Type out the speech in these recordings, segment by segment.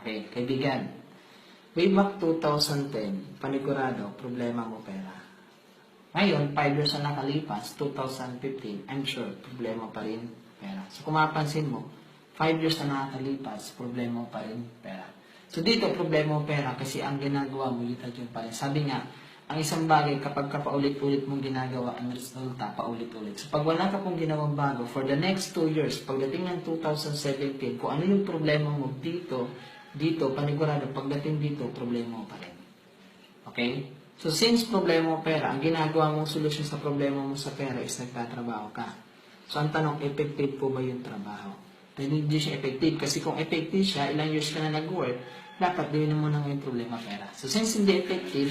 Okay, kaibigan. Way back 2010, panigurado, problema mo pera. Ngayon, 5 years na nakalipas, 2015, I'm sure, problema pa rin pera. So kung mapapansin mo, 5 years na nakalipas, problema pa rin pera. So dito, problema mo pera kasi ang ginagawa mo, yun pa rin. Sabi nga, ang isang bagay, kapag paulit-ulit mong ginagawa, ang resulta, paulit-ulit. So pag wala ka pong ginawang bago, for the next 2 years, pagdating ng 2017, kung ano yung problema mo dito, panigurado, pagdating dito, problema mo pa rin. Okay? So, since problema mo pera, ang ginagawa mong solusyon sa problema mo sa pera is nagtatrabaho ka. So, ang tanong, effective po ba yung trabaho? Hindi siya effective. Kasi kung effective siya, ilang years ka na nag-work, dapat diwinin mo na yung problema pera. So, since hindi effective,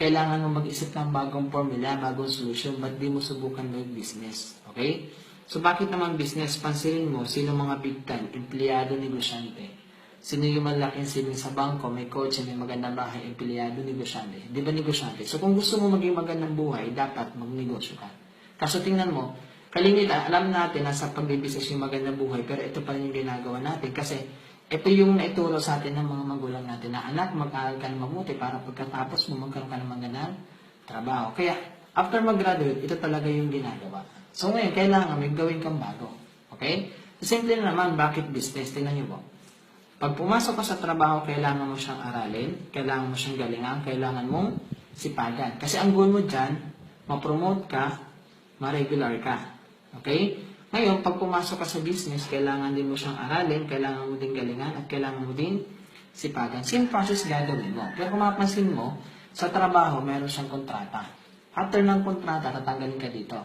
kailangan mo mag-isip ng bagong formula, bagong solution, ba't di mo subukan mag-business? Okay? So, bakit naman business? Pansinin mo, sino mga big time, empleyado, negosyante? Sino yung malaking saving sa bangko, may kotse, may magandang bahay, empleyado, negosyante. Di ba negosyante? So kung gusto mo maging magandang buhay, dapat magnegosyo ka. Kaso tingnan mo, kalimitan, alam natin na sa pagbibusiness yung magandang buhay, pero ito pa rin yung ginagawa natin. Kasi ito yung naituro sa atin ng mga magulang natin na anak, mag-aaral ka ng mabuti para pagkatapos mo magkaroon ka ng magandang trabaho. Kaya after mag-graduate, ito talaga yung ginagawa. So ngayon, kailangan may gawin kang bago. Okay? Simple naman, bakit business? Tingnan nyo po. Pag pumasok ka sa trabaho, kailangan mo siyang aralin, kailangan mo siyang galingan, kailangan mong sipagan. Kasi ang goal mo dyan, ma-promote ka, ma-regular ka. Okay? Ngayon, pag pumasok ka sa business, kailangan din mo siyang aralin, kailangan mo din galingan, at kailangan mo din sipagan. Same process gagawin mo. Pero kung mapapansin mo, sa trabaho, meron siyang kontrata. After ng kontrata, tatanggalin ka dito.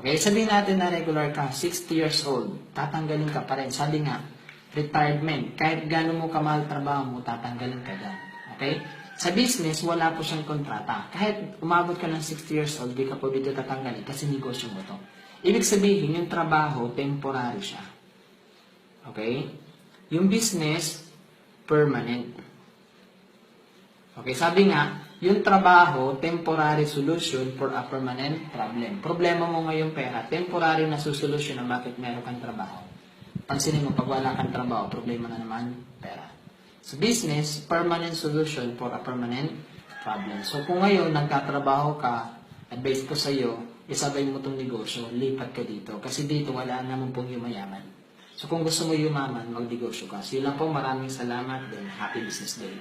Okay? Sabihin natin na regular ka, 60 years old, tatanggalin ka pa rin. Sabi nga, retirement. Kahit gano'n mo kamahal trabaho mo, tatanggalin ka dyan. Okay? Sa business, wala po siyang kontrata. Kahit umabot ka ng 60 years old, di ka po dito tatanggalin kasi negosyo mo to. Ibig sabihin, yung trabaho, temporary siya. Okay? Yung business, permanent. Okay? Sabi nga, yung trabaho, temporary solution for a permanent problem. Problema mo ngayon pera, temporary na solution na bakit meron kang trabaho. Pansinin mo, pag wala kang trabaho, problema na naman, pera. So, business, permanent solution for a permanent problem. So, kung ngayon, nagtatrabaho ka, advice ko sa iyo, isabay mo itong negosyo, lipat ka dito. Kasi dito, wala naman pong yumayaman. So, kung gusto mo yumaman, mag-negosyo ka. So, yun lang po, maraming salamat, then happy business day.